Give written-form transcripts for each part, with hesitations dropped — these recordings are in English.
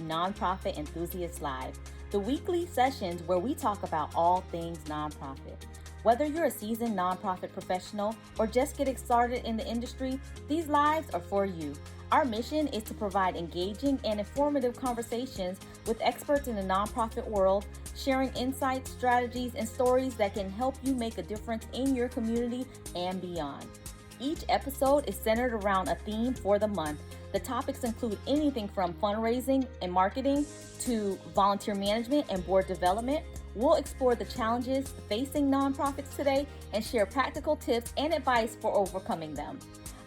Nonprofit Enthusiast Live, the weekly sessions where we talk about all things nonprofit. Whether you're a seasoned nonprofit professional or just getting started in the industry, these lives are for you. Our mission is to provide engaging and informative conversations with experts in the nonprofit world, sharing insights, strategies, and stories that can help you make a difference in your community and beyond. Each episode is centered around a theme for the month. The topics include anything from fundraising and marketing to volunteer management and board development. We'll explore the challenges facing nonprofits today and share practical tips and advice for overcoming them.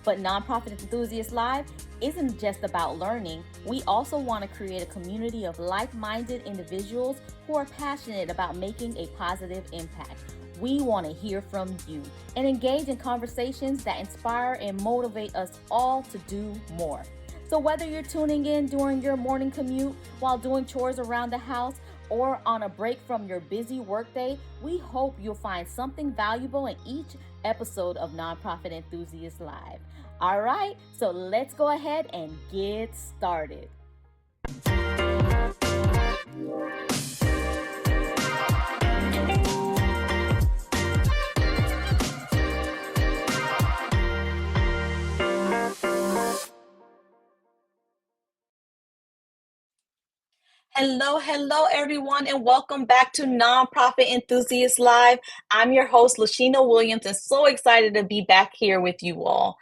But Nonprofit Enthusiast Live isn't just about learning. We also want to create a community of like-minded individuals who are passionate about making a positive impact. We want to hear from you and engage in conversations that inspire and motivate us all to do more. So whether you're tuning in during your morning commute, while doing chores around the house, or on a break from your busy workday, we hope you'll find something valuable in each episode of Nonprofit Enthusiast Live. All right, so let's go ahead and get started. Hello, everyone, and welcome back to Nonprofit Enthusiast Live. I'm your host, Lasheena Williams, and so excited to be back here with you all.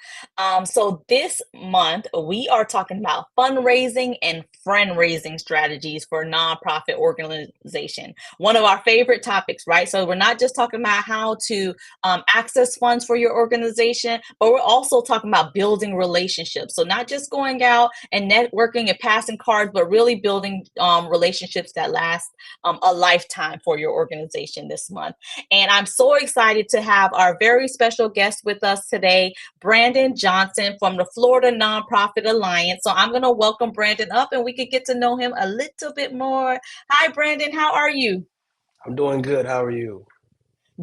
So this month, we are talking about fundraising and friend-raising strategies for nonprofit organization. One of our favorite topics, right? So we're not just talking about how to access funds for your organization, but we're also talking about building relationships. So not just going out and networking and passing cards, but really building relationships that last a lifetime for your organization this month. And I'm so excited to have our very special guest with us today, Brandon Johnson from the Florida Nonprofit Alliance. So I'm going to welcome Brandon up and we could get to know him a little bit more. Hi, Brandon. How are you? I'm doing good. How are you?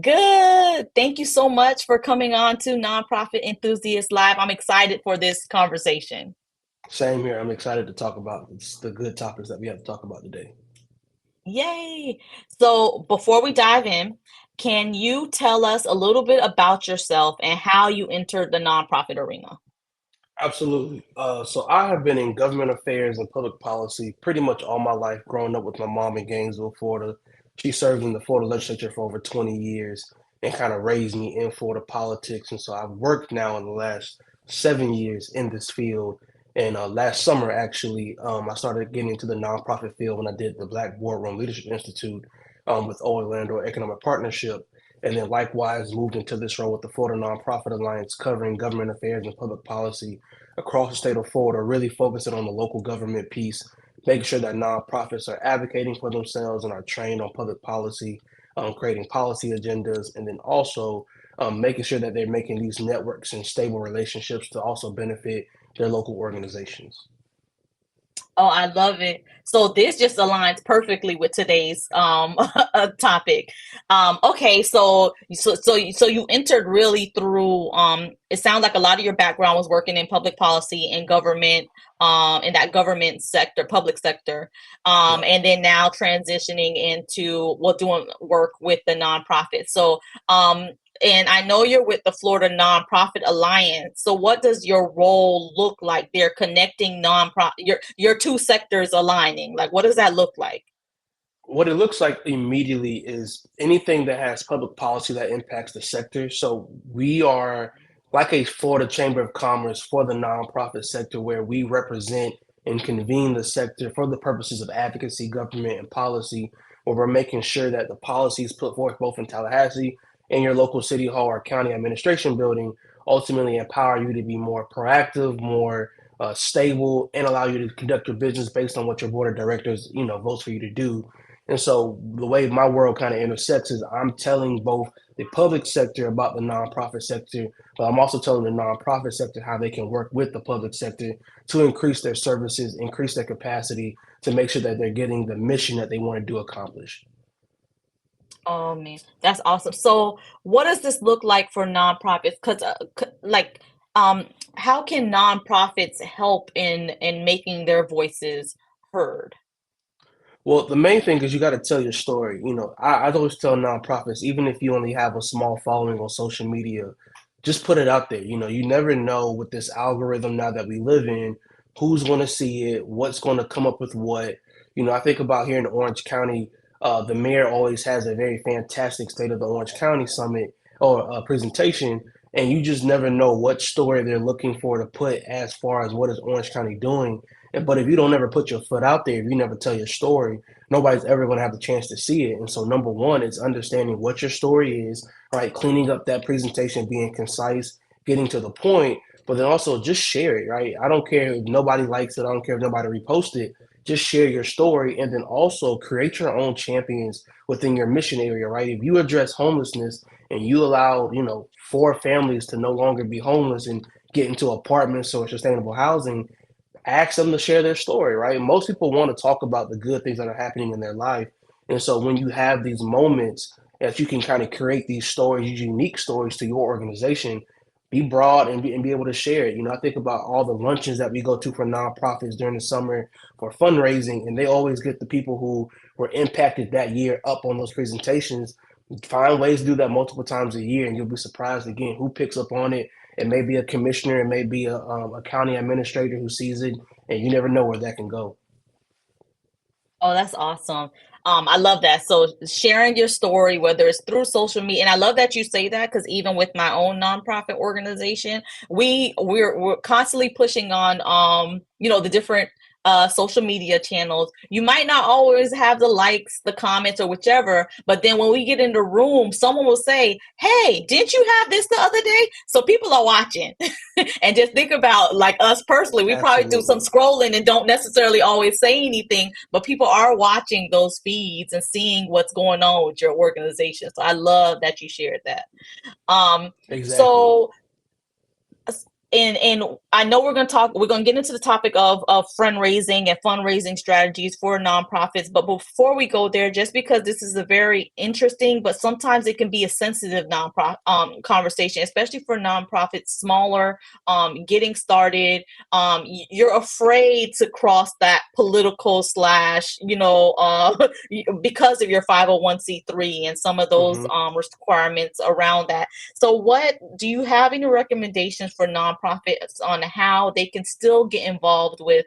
Good. Thank you so much for coming on to Nonprofit Enthusiast Live. I'm excited for this conversation. Same here. I'm excited to talk about the good topics that we have to talk about today. Yay. So before we dive in, can you tell us a little bit about yourself and how you entered the nonprofit arena? Absolutely. So I have been in government affairs and public policy pretty much all my life, growing up with my mom in Gainesville, Florida. She served in the Florida legislature for over 20 years and kind of raised me in Florida politics. And so I've worked now in the last 7 years in this field. And last summer, actually, I started getting into the nonprofit field when I did the Black Boardroom Leadership Institute with Orlando Economic Partnership. And then likewise moved into this role with the Florida Nonprofit Alliance, covering government affairs and public policy across the state of Florida, really focusing on the local government piece, making sure that nonprofits are advocating for themselves and are trained on public policy, creating policy agendas, and then also making sure that they're making these networks and stable relationships to also benefit their local organizations. Oh, I love it. So this just aligns perfectly with today's topic. Okay, so you entered really through it sounds like a lot of your background was working in public policy and government in that government sector, public sector. Yeah. And then now transitioning into doing work with the nonprofit. So and I know you're with the Florida Nonprofit Alliance. So what does your role look like? They're connecting your two sectors aligning. Like, what does that look like? What it looks like immediately is anything that has public policy that impacts the sector. So we are like a Florida Chamber of Commerce for the nonprofit sector, where we represent and convene the sector for the purposes of advocacy, government, and policy, where we're making sure that the policies put forth both in Tallahassee and your local city hall or county administration building ultimately empower you to be more proactive, more stable, and allow you to conduct your business based on what your board of directors, votes for you to do. And so the way my world kind of intersects is I'm telling both the public sector about the nonprofit sector, but I'm also telling the nonprofit sector how they can work with the public sector to increase their services, increase their capacity to make sure that they're getting the mission that they want to do accomplish. Oh man, that's awesome. So, what does this look like for nonprofits? Because, how can nonprofits help in making their voices heard? Well, the main thing is you got to tell your story. I always tell nonprofits, even if you only have a small following on social media, just put it out there. You never know with this algorithm now that we live in, who's going to see it, what's going to come up with what. I think about here in Orange County, the mayor always has a very fantastic State of the Orange County summit or presentation, and you just never know what story they're looking for to put as far as what is Orange County doing. But if you don't ever put your foot out there, if you never tell your story, nobody's ever going to have the chance to see it. And so, number one is understanding what your story is, right? Cleaning up that presentation, being concise, getting to the point, but then also just share it, right? I don't care if nobody likes it, I don't care if nobody reposts it. Just share your story and then also create your own champions within your mission area, right? If you address homelessness and you allow, four families to no longer be homeless and get into apartments or sustainable housing, ask them to share their story, right? Most people want to talk about the good things that are happening in their life. And so when you have these moments that you can kind of create these stories, these unique stories to your organization, be broad and be able to share it. I think about all the luncheons that we go to for nonprofits during the summer for fundraising, and they always get the people who were impacted that year up on those presentations. Find ways to do that multiple times a year, and you'll be surprised again who picks up on it. It may be a commissioner, it may be a county administrator who sees it, and you never know where that can go. Oh, that's awesome. I love that. So sharing your story, whether it's through social media, and I love that you say that because even with my own nonprofit organization, we're constantly pushing on the different social media channels. You might not always have the likes, the comments, or whichever, but then when we get in the room, someone will say, "Hey, didn't you have this the other day?" So people are watching. And just think about like us personally, we probably do some Absolutely. scrolling and don't necessarily always say anything, but people are watching those feeds and seeing what's going on with your organization. So I love that you shared that. Um, Exactly. so and I know we're going to get into the topic of fundraising and fundraising strategies for nonprofits, but before we go there, just because this is a very interesting but sometimes it can be a sensitive nonprofit conversation, especially for nonprofits smaller, getting started. You're afraid to cross that political slash because of your 501c3 and some of those Hmm. requirements around that. So, what do you have any recommendations for nonprofits on how they can still get involved with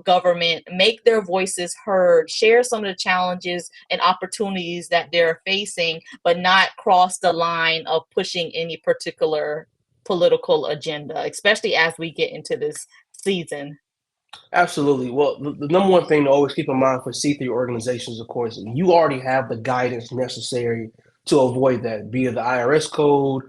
government, make their voices heard, share some of the challenges and opportunities that they're facing, but not cross the line of pushing any particular political agenda, especially as we get into this season? Absolutely. Well, the number one thing to always keep in mind for C3 organizations, of course, you already have the guidance necessary to avoid that, be it the IRS code,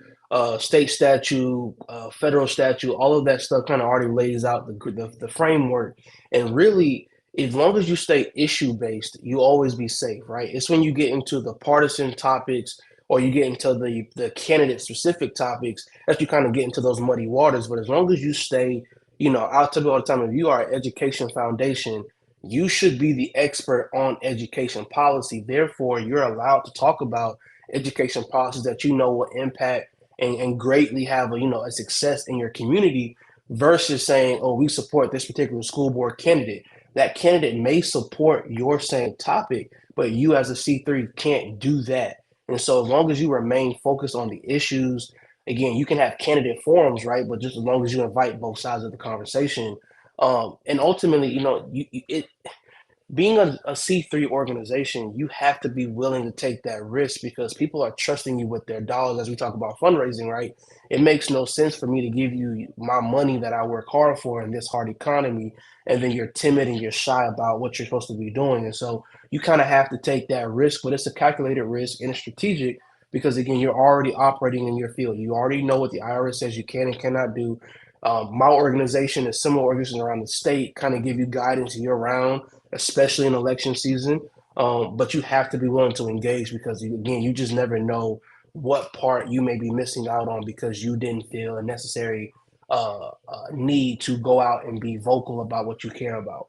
state statute, federal statute, all of that stuff kind of already lays out the framework. And really, as long as you stay issue based, you always be safe, right? It's when you get into the partisan topics or you get into the candidate specific topics that you kind of get into those muddy waters. But as long as you stay, I'll tell you all the time, if you are an education foundation, you should be the expert on education policy. Therefore, you're allowed to talk about education policies that you know will impact and greatly have a success in your community versus saying, oh, we support this particular school board candidate. That candidate may support your same topic, but you as a C3 can't do that. And so as long as you remain focused on the issues, again, you can have candidate forums, right? But just as long as you invite both sides of the conversation, and ultimately, being a C3 organization, you have to be willing to take that risk because people are trusting you with their dollars. As we talk about fundraising, right? It makes no sense for me to give you my money that I work hard for in this hard economy, and then you're timid and you're shy about what you're supposed to be doing. And so you kind of have to take that risk, but it's a calculated risk and it's strategic because, again, you're already operating in your field. You already know what the IRS says you can and cannot do. My organization and similar organizations around the state kind of give you guidance year round, especially in election season. But you have to be willing to engage because, again, you just never know what part you may be missing out on because you didn't feel a necessary need to go out and be vocal about what you care about.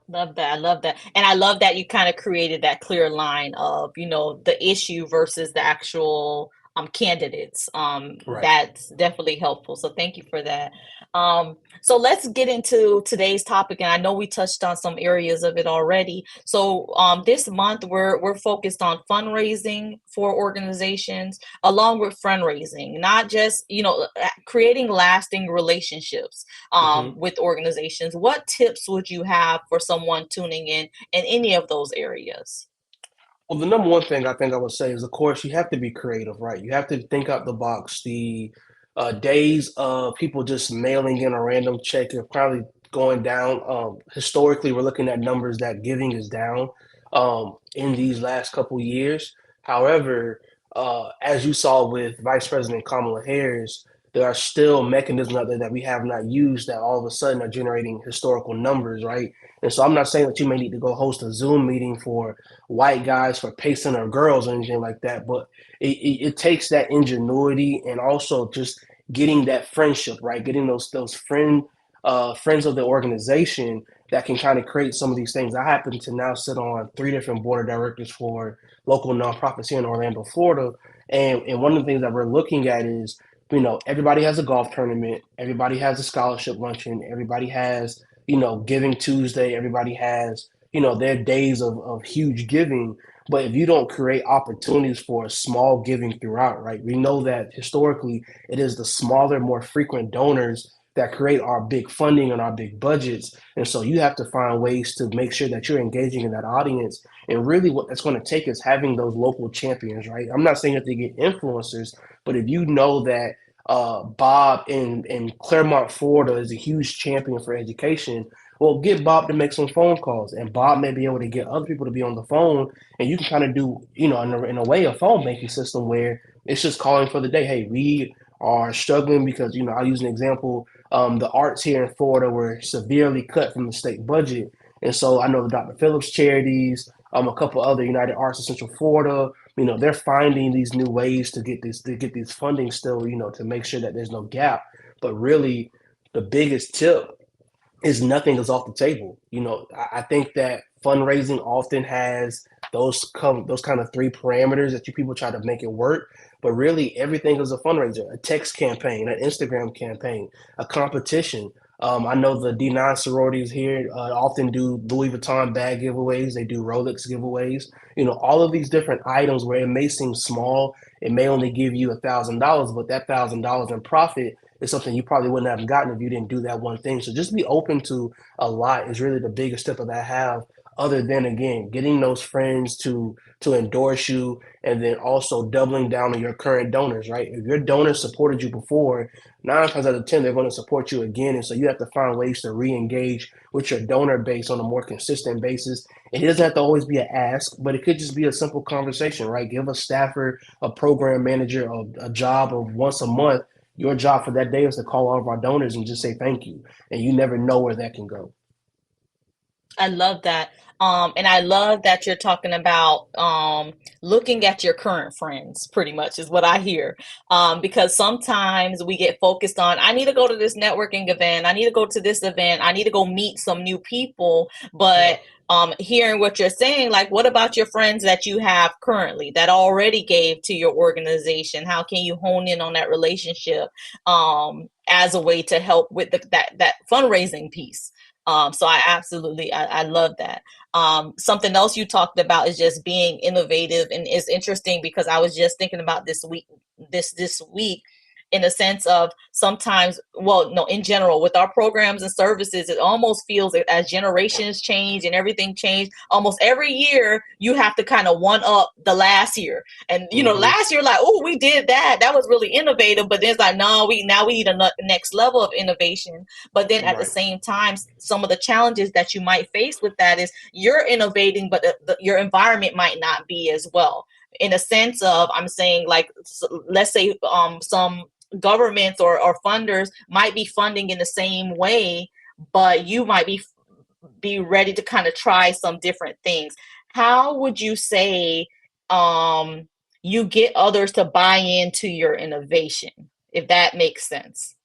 Love that. I love that. And I love that you kind of created that clear line of, the issue versus the actual candidates. Right. That's definitely helpful. So thank you for that. So let's get into today's topic, and I know we touched on some areas of it already. So this month we're focused on fundraising for organizations, along with fundraising, not just creating lasting relationships Hmm. with organizations. What tips would you have for someone tuning in any of those areas? Well, the number one thing I think I would say is, of course, you have to be creative, right? You have to think out the box. The days of people just mailing in a random check are probably going down. Historically, we're looking at numbers that giving is down in these last couple years. However, as you saw with Vice President Kamala Harris, there are still mechanisms out there that we have not used that all of a sudden are generating historical numbers, right? And so I'm not saying that you may need to go host a Zoom meeting for white guys for pacing or girls or anything like that. But it takes that ingenuity and also just getting that friendship, right? Getting those friends of the organization that can kind of create some of these things. I happen to now sit on three different board of directors for local nonprofits here in Orlando, Florida. And one of the things that we're looking at is, everybody has a golf tournament, everybody has a scholarship luncheon, everybody has, Giving Tuesday, everybody has their days of huge giving. But if you don't create opportunities for small giving throughout, right? We know that historically it is the smaller, more frequent donors that create our big funding and our big budgets. And so you have to find ways to make sure that you're engaging in that audience. And really, what that's going to take is having those local champions, right? I'm not saying that they get influencers, but if you know that Bob in Claremont, Florida is a huge champion for education, well, get Bob to make some phone calls, and Bob may be able to get other people to be on the phone, and you can kind of do, in a way, a phone banking system where it's just calling for the day. Hey, we are struggling because, I'll use an example. The arts here in Florida were severely cut from the state budget, and so I know the Dr. Phillips charities, a couple other United Arts of Central Florida, they're finding these new ways to get these funding still, to make sure that there's no gap. But really, the biggest tip is nothing is off the table. I think that fundraising often has those kind of three parameters that you people try to make it work, but really everything is a fundraiser: a text campaign, an Instagram campaign, a competition. I know the D9 sororities here often do Louis Vuitton bag giveaways. They do Rolex giveaways. All of these different items where it may seem small, it may only give you $1,000, but that $1,000 in profit is something you probably wouldn't have gotten if you didn't do that one thing. So just be open to a lot is really the biggest step that I have. Other than, again, getting those friends to endorse you, and then also doubling down on your current donors, right? If your donors supported you before, 9 times out of 10 they're going to support you again, and so you have to find ways to re-engage with your donor base on a more consistent basis. And it doesn't have to always be an ask, but it could just be a simple conversation, right? Give a staffer, a program manager, a job of once a month. Your job for that day is to call all of our donors and just say thank you. And you never know where that can go. I love that. And I love that you're talking about looking at your current friends, pretty much is what I hear. Because sometimes we get focused on, I need to go to this networking event, I need to go to this event, I need to go meet some new people. Yeah. But hearing what you're saying, like, what about your friends that you have currently that already gave to your organization? How can you hone in on that relationship as a way to help with that fundraising piece? So I absolutely, I love that. Something else you talked about is just being innovative, and it's interesting because I was just thinking about this week, in a sense of sometimes, well, no, in general, with our programs and services, it almost feels that as generations change and everything change, almost every year you have to kind of one up the last year. And Hmm. last year, like, oh, we did that, that was really innovative, but then it's like, no, we need a next level of innovation. But then at the Right. same time, some of the challenges that you might face with that is you're innovating, but your environment might not be as well. In a sense of, I'm saying, like, let's say some governments or funders might be funding in the same way, but you might be ready to kind of try some different things. How would you say um, you get others to buy into your innovation, if that makes sense?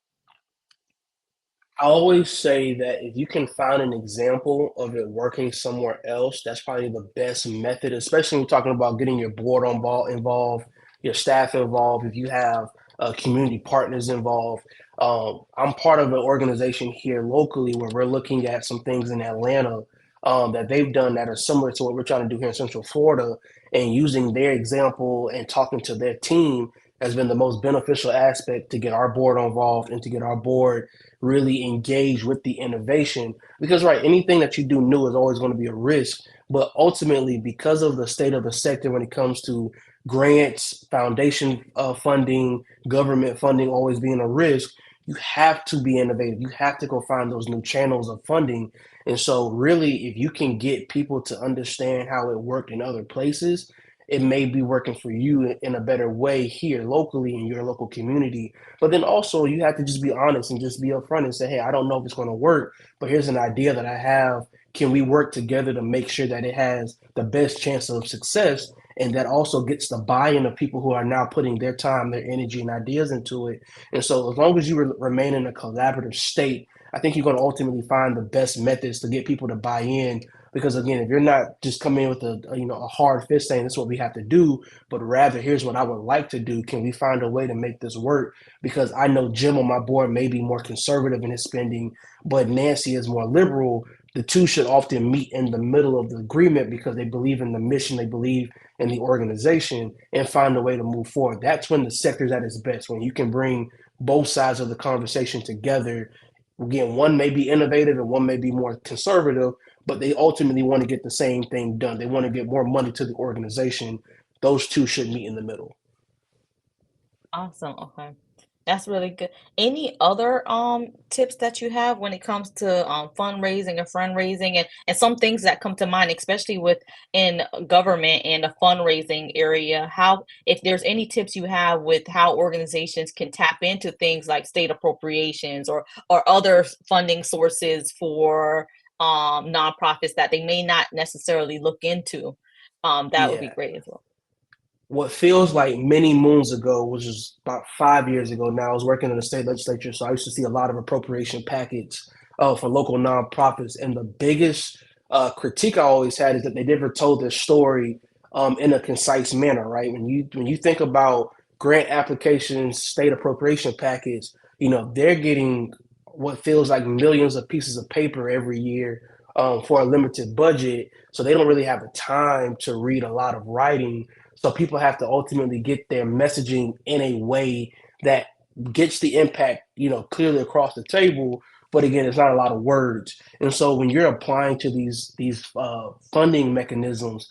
I always say that if you can find an example of it working somewhere else, that's probably the best method, especially when we're talking about getting your board on ball involved, your staff involved, if you have community partners involved. I'm part of an organization here locally where we're looking at some things in Atlanta that they've done that are similar to what we're trying to do here in Central Florida, and using their example and talking to their team has been the most beneficial aspect to get our board involved and to get our board really engaged with the innovation. Because, right, anything that you do new is always going to be a risk. But ultimately, because of the state of the sector when it comes to grants, foundation funding, government funding always being a risk, you have to be innovative. You have to go find those new channels of funding. And so, really, if you can get people to understand how it worked in other places, it may be working for you in a better way here locally in your local community. But then also, you have to just be honest and just be upfront and say, hey, I don't know if it's going to work, but here's an idea that I have. Can we work together to make sure that it has the best chance of success? And that also gets the buy-in of people who are now putting their time, their energy, and ideas into it. And so, as long as you remain in a collaborative state, I think you're going to ultimately find the best methods to get people to buy in. Because again, if you're not just coming in with a hard fist saying this is what we have to do, but rather here's what I would like to do. Can we find a way to make this work? Because I know Jim on my board may be more conservative in his spending, but Nancy is more liberal. The two should often meet in the middle of the agreement because they believe in the mission, they believe in the organization, and find a way to move forward. That's when the sector's at its best, when you can bring both sides of the conversation together. Again, one may be innovative and one may be more conservative, but they ultimately want to get the same thing done. They want to get more money to the organization. Those two should meet in the middle. Awesome. Okay. That's really good. Any other tips that you have when it comes to fundraising and fundraising and some things that come to mind, especially with in government and the fundraising area, how if there's any tips you have with how organizations can tap into things like state appropriations or other funding sources for nonprofits that they may not necessarily look into, that would be Yeah. great as well. What feels like many moons ago, which is about 5 years ago now, I was working in the state legislature, so I used to see a lot of appropriation packets for local nonprofits. And the biggest critique I always had is that they never told their story in a concise manner, right? When you think about grant applications, state appropriation packets, they're getting what feels like millions of pieces of paper every year for a limited budget, so they don't really have the time to read a lot of writing, so people have to ultimately get their messaging in a way that gets the impact, clearly across the table. But again, it's not a lot of words. And so when you're applying to these funding mechanisms,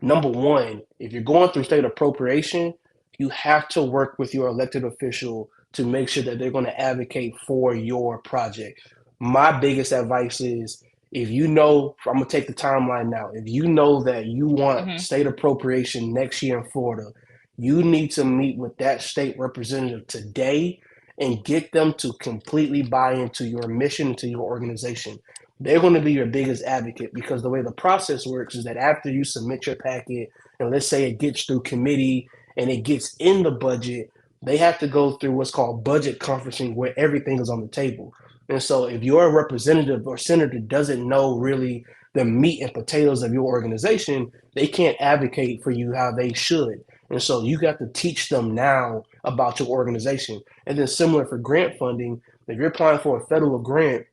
number one, if you're going through state appropriation, you have to work with your elected official to make sure that they're going to advocate for your project. My biggest advice is if you know, I'm going to take the timeline now. If you know that you want Hmm. state appropriation next year in Florida, you need to meet with that state representative today and get them to completely buy into your mission, into your organization. They're going to be your biggest advocate because the way the process works is that after you submit your packet, and let's say it gets through committee and it gets in the budget, they have to go through what's called budget conferencing where everything is on the table. And so if your representative or senator doesn't know really the meat and potatoes of your organization, they can't advocate for you how they should. And so you got to teach them now about your organization. And then similar for grant funding, if you're applying for a federal grant,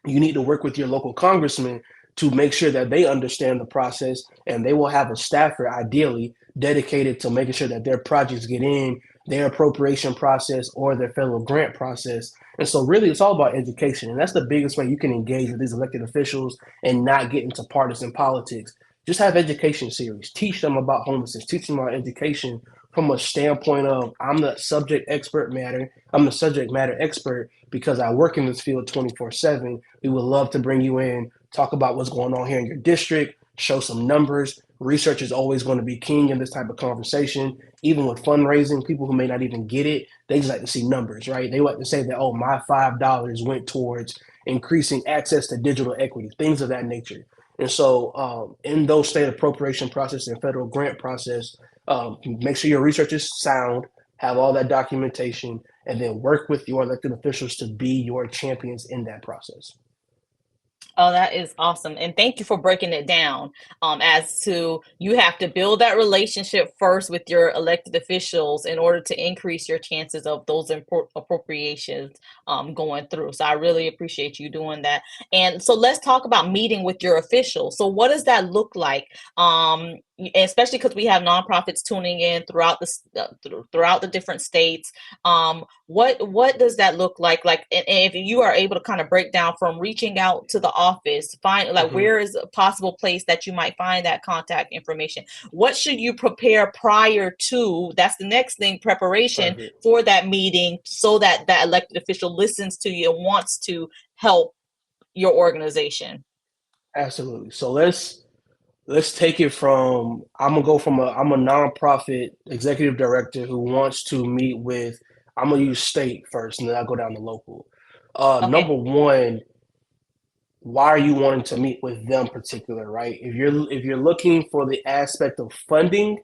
you need to work with your local congressman to make sure that they understand the process, and they will have a staffer ideally dedicated to making sure that their projects get in their appropriation process or their federal grant process. And so really it's all about education, and that's the biggest way you can engage with these elected officials and not get into partisan politics. Just have education series, teach them about homelessness, teach them about education from a standpoint of I'm the subject matter expert because I work in this field 24/7. We would love to bring you in, talk about what's going on here in your district, show some numbers. Research is always going to be king in this type of conversation. Even with fundraising, people who may not even get it, they just like to see numbers, right? They like to say that, oh, my $5 went towards increasing access to digital equity, things of that nature. And so, in those state appropriation process and federal grant process, make sure your research is sound, have all that documentation, and then work with your elected officials to be your champions in that process. Oh, that is awesome. And thank you for breaking it down as to you have to build that relationship first with your elected officials in order to increase your chances of those appropriations going through. So I really appreciate you doing that. And so let's talk about meeting with your officials. So what does that look like? Especially because we have nonprofits tuning in throughout throughout the different states. What does that look like? Like, and if you are able to kind of break down from reaching out to the office, find like Hmm. where is a possible place that you might find that contact information? What should you prepare prior to? That's the next thing, preparation Perfect. for that meeting, so that that elected official listens to you and wants to help your organization. Absolutely. So let's take it from I'm a nonprofit executive director who wants to meet with I'm gonna use state first and then I'll go down to local. Number Okay. one, why are you wanting to meet with them particular, right? If you're looking for the aspect of funding,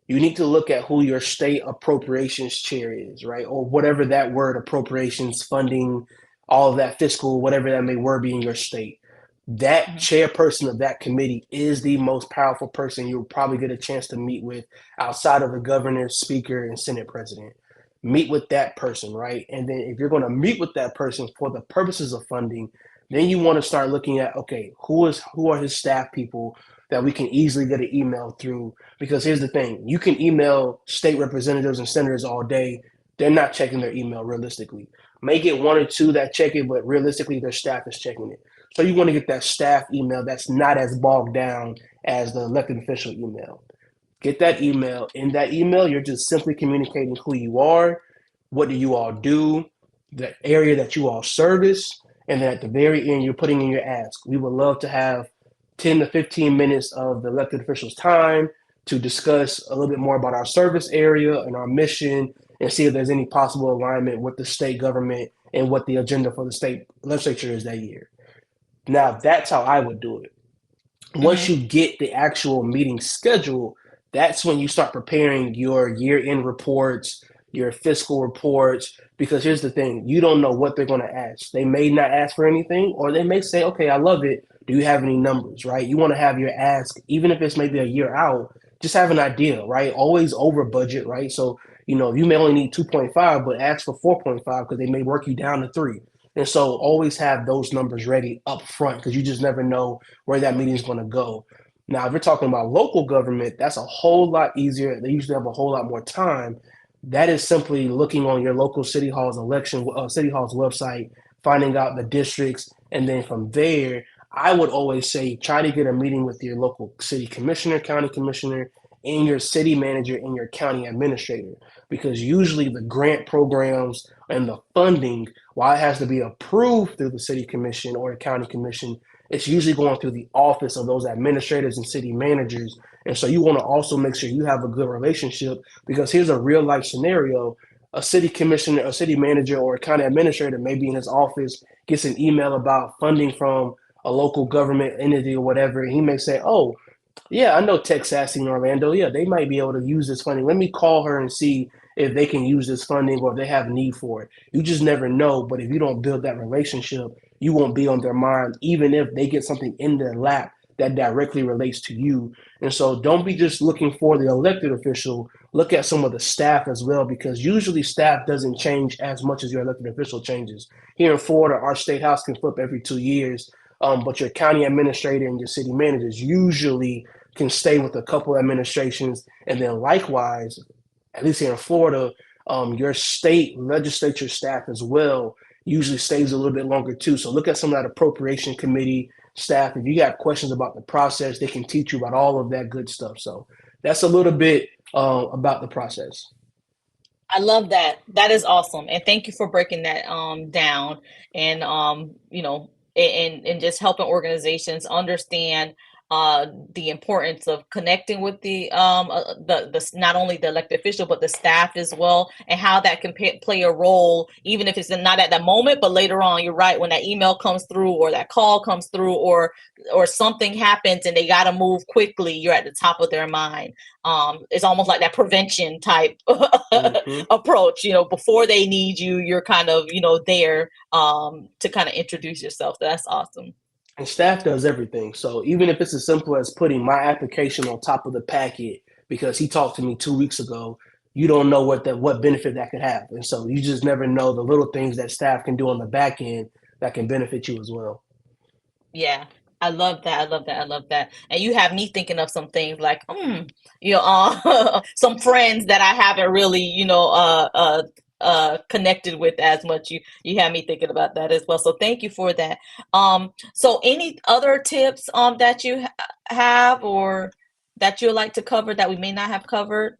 you need to look at who your state appropriations chair is, right? Or whatever that word appropriations, funding, all of that fiscal, whatever that may word be in your state. That Mhm. chairperson of that committee is the most powerful person you'll probably get a chance to meet with outside of the governor, speaker, and senate president. Meet with that person, right? And then if you're going to meet with that person for the purposes of funding, then you want to start looking at, okay, who are his staff people that we can easily get an email through. Because here's the thing, you can email state representatives and senators all day. They're not checking their email realistically. May get one or two that check it, but realistically, their staff is checking it. So you want to get that staff email that's not as bogged down as the elected official email. Get that email. In that email, you're just simply communicating who you are, what do you all do, the area that you all service, and then at the very end, you're putting in your ask. We would love to have 10 to 15 minutes of the elected officials' time to discuss a little bit more about our service area and our mission and see if there's any possible alignment with the state government and what the agenda for the state legislature is that year. Now, that's how I would do it. Once Mhm. you get the actual meeting scheduled, that's when you start preparing your year end reports, your fiscal reports. Because here's the thing, you don't know what they're going to ask. They may not ask for anything, or they may say, okay, I love it. Do you have any numbers, right? You want to have your ask, even if it's maybe a year out, just have an idea, right? Always over budget, right? So, you may only need 2.5, but ask for 4.5 because they may work you down to 3. And so always have those numbers ready up front because you just never know where that meeting is going to go. Now, if you're talking about local government, that's a whole lot easier. They usually have a whole lot more time. That is simply looking on your local city hall's website, finding out the districts, and then from there, I would always say try to get a meeting with your local city commissioner, county commissioner, and your city manager and your county administrator, because usually the grant programs and the funding, while it has to be approved through the city commission or the county commission, it's usually going through the office of those administrators and city managers. And so you want to also make sure you have a good relationship, because here's a real life scenario. A city commissioner, a city manager, or a county administrator may be in his office, gets an email about funding from a local government entity or whatever. And he may say, oh, yeah, I know Tech Sassy in Orlando. Yeah, they might be able to use this funding. Let me call her and see if they can use this funding or if they have a need for it. You just never know. But if you don't build that relationship, you won't be on their mind, even if they get something in their lap that directly relates to you. And so don't be just looking for the elected official. Look at some of the staff as well, because usually staff doesn't change as much as your elected official changes. Here in Florida, our state house can flip every 2 years. But your county administrator and your city managers usually can stay with a couple administrations. And then likewise, at least here in Florida, your state legislature staff as well usually stays a little bit longer too. So look at some of that appropriation committee staff. If you got questions about the process, they can teach you about all of that good stuff. So that's a little bit about the process. I love that. That is awesome. And thank you for breaking that down and and just helping organizations understand the importance of connecting with the not only the elected official but the staff as well, and how that can play a role, even if it's not at that moment, but later on. You're right, when that email comes through or that call comes through, or something happens and they got to move quickly, you're at the top of their mind. It's almost like that prevention type Mm-hmm. approach. Before they need you, you're kind of there to kind of introduce yourself. That's awesome. And staff does everything. So even if it's as simple as putting my application on top of the packet because he talked to me 2 weeks ago, you don't know what benefit that could have. And so you just never know the little things that staff can do on the back end that can benefit you as well. Yeah, I love that. I love that. I love that. And you have me thinking of some things like, some friends that I haven't really, connected with as much. You have me thinking about that as well. So thank you for that. So any other tips that you have or that you'd like to cover that we may not have covered?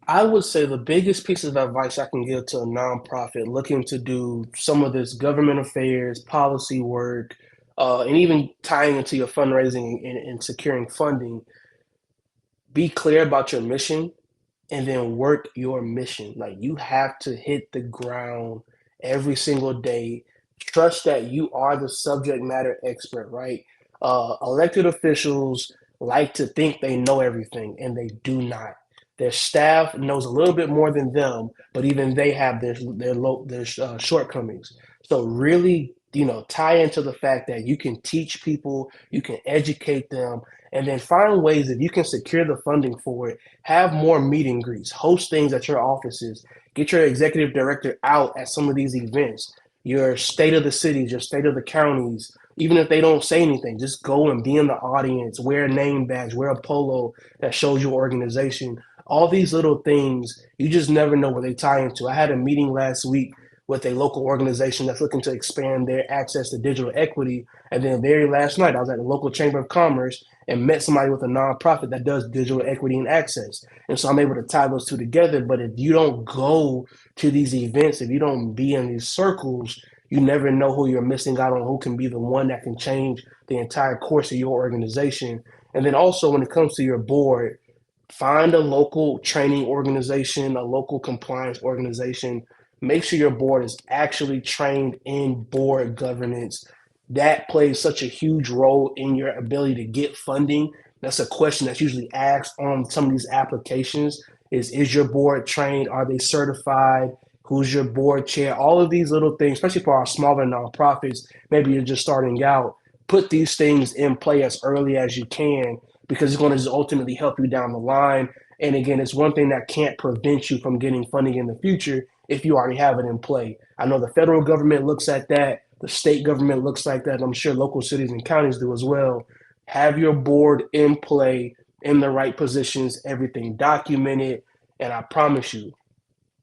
I would say the biggest piece of advice I can give to a nonprofit looking to do some of this government affairs, policy work, and even tying into your fundraising and securing funding, be clear about your mission and then work your mission. Like you have to hit the ground every single day. Trust that you are the subject matter expert, right? Elected officials like to think they know everything, and they do not. Their staff knows a little bit more than them, but even they have their shortcomings. So really, tie into the fact that you can teach people, you can educate them, and then find ways if you can secure the funding for it, have more meet and greets, host things at your offices, get your executive director out at some of these events, your state of the cities, your state of the counties. Even if they don't say anything, just go and be in the audience, wear a name badge, wear a polo that shows your organization. All these little things, you just never know where they tie into. I had a meeting last week with a local organization that's looking to expand their access to digital equity. And then very last night, I was at the local chamber of commerce and met somebody with a nonprofit that does digital equity and access. And so I'm able to tie those two together. But if you don't go to these events, if you don't be in these circles, you never know who you're missing out on, who can be the one that can change the entire course of your organization. And then also when it comes to your board, find a local training organization, a local compliance organization. Make sure your board is actually trained in board governance. That plays such a huge role in your ability to get funding. That's a question that's usually asked on some of these applications is your board trained? Are they certified? Who's your board chair? All of these little things, especially for our smaller nonprofits, maybe you're just starting out, put these things in play as early as you can because it's going to just ultimately help you down the line. And again, it's one thing that can't prevent you from getting funding in the future if you already have it in play. I know the federal government looks at that, the state government looks like that, and I'm sure local cities and counties do as well. Have your board in play in the right positions, everything documented, and I promise you,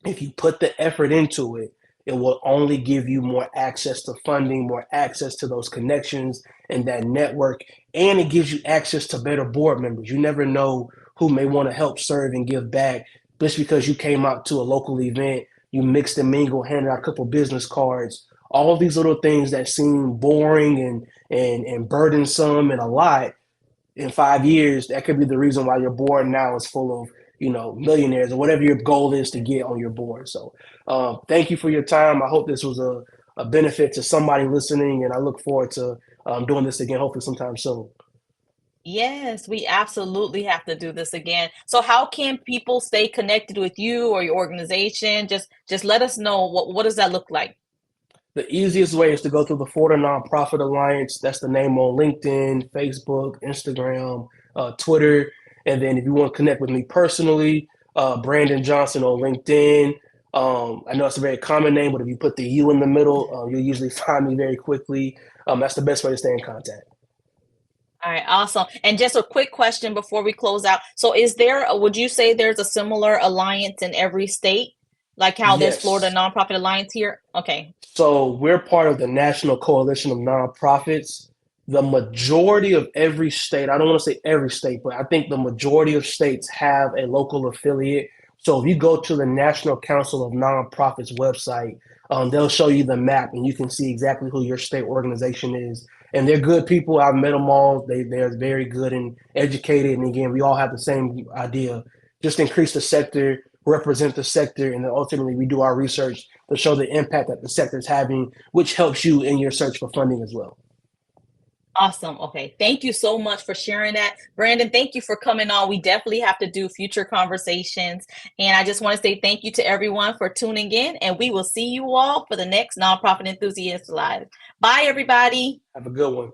if you put the effort into it, it will only give you more access to funding, more access to those connections and that network, and it gives you access to better board members. You never know who may want to help serve and give back just because you came out to a local event, you mixed and mingled, handed out a couple business cards. All of these little things that seem boring and burdensome and a lot in 5 years, that could be the reason why your board now is full of millionaires or whatever your goal is to get on your board. So thank you for your time. I hope this was a benefit to somebody listening, and I look forward to doing this again, hopefully sometime soon. Yes, we absolutely have to do this again. So how can people stay connected with you or your organization? Just let us know what does that look like? The easiest way is to go through the Florida Nonprofit Alliance. That's the name on LinkedIn, Facebook, Instagram, Twitter. And then if you want to connect with me personally, Brandon Johnson on LinkedIn. I know it's a very common name, but if you put the U in the middle, you'll usually find me very quickly. That's the best way to stay in contact. All right, awesome. And just a quick question before we close out. So would you say there's a similar alliance in every state? Like how there's Florida Yes. Nonprofit Alliance here? Okay. So we're part of the National Coalition of Nonprofits. The majority of every state, I don't want to say every state, but I think the majority of states have a local affiliate. So if you go to the National Council of Nonprofits website, they'll show you the map and you can see exactly who your state organization is. And they're good people. I've met them all. They're very good and educated. And again, we all have the same idea. Just increase the sector, represent the sector, and then ultimately we do our research to show the impact that the sector is having, which helps you in your search for funding as well. Awesome. Okay. Thank you so much for sharing that. Brandon, thank you for coming on. We definitely have to do future conversations. And I just want to say thank you to everyone for tuning in. And we will see you all for the next Nonprofit Enthusiast Live. Bye, everybody. Have a good one.